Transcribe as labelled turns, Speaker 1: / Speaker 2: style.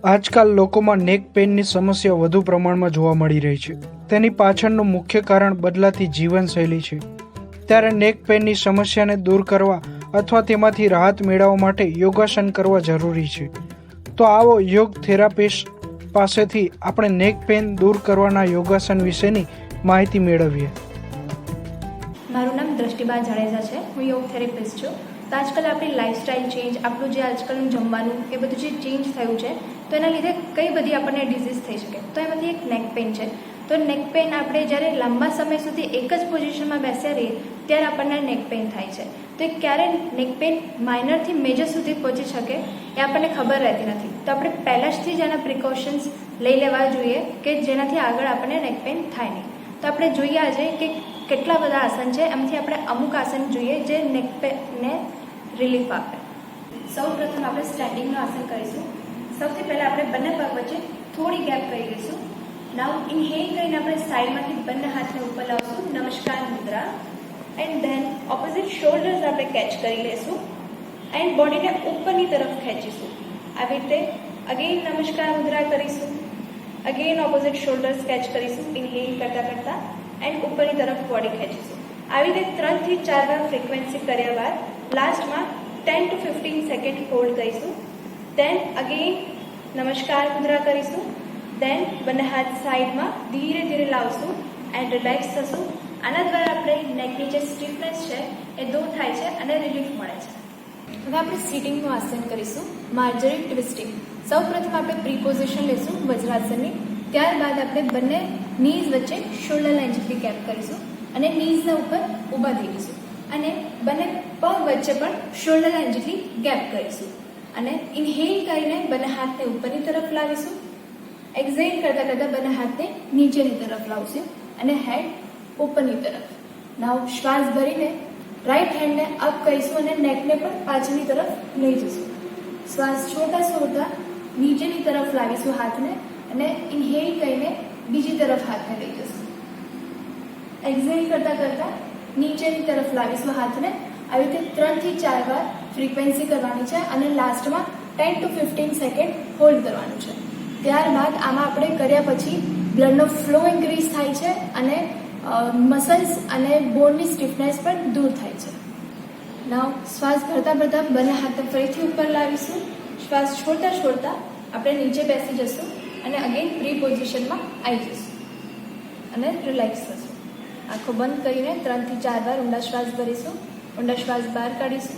Speaker 1: આજકાલ લોકોમાં નેક પેઇનની સમસ્યા વધુ પ્રમાણમાં જોવા મળી રહી છે. તેની પાછળનું મુખ્ય કારણ બદલાતી જીવનશૈલી છે. ત્યારે નેક પેઇનની સમસ્યાને દૂર કરવા અથવા તેમાંથી રાહત મેળવવા માટે યોગાસન કરવા જરૂરી છે. તો આવો યોગ થેરાપિસ્ટ પાસેથી આપણે નેક પેઇન દૂર કરવાના યોગાસન વિશેની માહિતી મેળવીએ.
Speaker 2: મારું નામ દ્રષ્ટિબા જાડેજા છે. હું યોગ થેરાપિસ્ટ છું. તો આજકાલ આપણી લાઇફસ્ટાઇલ ચેન્જ, આપણું જે આજકાલનું જમવાનું એ બધું જે ચેન્જ થયું છે તો એના લીધે કઈ બધી આપણને ડિઝીઝ થઈ શકે. તો એમાંથી એક નેક પેઇન છે. તો નેક પેઇન આપણે જ્યારે લાંબા સમય સુધી એક જ પોઝિશનમાં બેસ્યા રહીએ ત્યારે આપણને નેક પેઇન થાય છે. તો એ ક્યારે નેક પેઇન માઇનરથી મેજર સુધી પહોંચી શકે એ આપણને ખબર રહેતી નથી. તો આપણે પહેલાંથી જ એના પ્રિકોશન્સ લઈ લેવા જોઈએ કે જેનાથી આગળ આપણને નેક પેઇન થાય નહીં. તો આપણે જોઈએ આજે કે કેટલા બધા આસન છે, એમાંથી આપણે અમુક આસન જોઈએ જે નેક પેઇનને રિલીફ આપે. સૌ પ્રથમ આપણે સ્ટેન્ડિંગનું આસન કરીશું. સૌથી પહેલાં આપણે બંને પગ વચ્ચે થોડી ગેપ કરી લઈશું. નાઉ ઇન્હેલ કરીને આપણે સાઈડમાંથી બંને હાથને ઉપર લાવશું, નમસ્કાર મુદ્રા. એન્ડ ધેન ઓપોઝિટ શોલ્ડર્સ આપણે કેચ કરી લઈશું એન્ડ બોડીને ઉપરની તરફ ખેંચીશું. આવી રીતે અગેન નમસ્કાર મુદ્રા કરીશું. અગેન ઓપોઝિટ શોલ્ડર્સ કેચ કરીશું ઇન્હેલ કરતાં કરતાં એન્ડ ઉપરની તરફ બોડી ખેંચીશું. આવી રીતે 3 થી 4 વાર ફ્રીક્વન્સી કર્યા બાદ લાસ્ટમાં 10 to 15 સેકન્ડ હોલ્ડ કરીશું. દેન અગેન નમસ્કાર મુદ્રા કરીશું. દેન બંને હાથ સાઈડમાં ધીરે ધીરે લાવશું એન્ડ રિલેક્સ થશું. આના દ્વારા આપણે નેકની જે સ્ટીફનેસ છે એ દૂર થાય છે અને રિલીફ મળે છે. હવે આપણે સિટિંગનું આસન કરીશું, માર્જરી ટ્વિસ્ટિંગ. સૌ પ્રથમ આપણે પ્રી પોઝિશન લઈશું વજ્રાસનની. ત્યારબાદ આપણે બંને નીઝ વચ્ચે શોલ્ડર લાઇન જેટલી ગેપ કરીશું અને નીઝના ઉપર ઊભા થઈશું અને બંને પગ વચ્ચે પણ શોલ્ડર લાઇન જેટલી ગેપ કરીશું અને ઇન્હેલ કરીને બંને હાથને ઉપરની તરફ લાવીશું. એક્ઝેલ કરતાં કરતાં બંને હાથને નીચેની તરફ લાવશું અને હેડ ઉપરની તરફ. નાવ શ્વાસ ભરીને રાઈટ હેન્ડને અપ કરીશું અને નેકને પણ પાછળની તરફ લઈ જઈશું. શ્વાસ છોડતા નીચેની તરફ લાવીશું હાથને અને ઇન્હેલ કરીને બીજી તરફ હાથને લઈ જઈશું. એક્ઝેલ કરતાં નીચેની તરફ લાવીશું હાથને. આવી રીતે 3 થી 4 વાર ફ્રીક્વન્સી કરવાની છે અને લાસ્ટમાં 10 to 15 સેકન્ડ હોલ્ડ કરવાનું છે. ત્યારબાદ આમાં આપણે કર્યા પછી બ્લડનો ફ્લો ઇન્ક્રીઝ થાય છે અને મસલ્સ અને બોનની સ્ટીફનેસ પણ દૂર થાય છે. નાવ શ્વાસ ભરતા બંને હાથને ફરીથી ઉપર લાવીશું. શ્વાસ છોડતા આપણે નીચે બેસી જશું અને અગેન પ્રી પોઝિશનમાં આવી જઈશું અને રિલેક્સ થશું. આંખો બંધ કરીને 3 થી 4 વાર ઊંડા શ્વાસ ભરીશું. ઊંડા શ્વાસ બહાર કાઢીશું.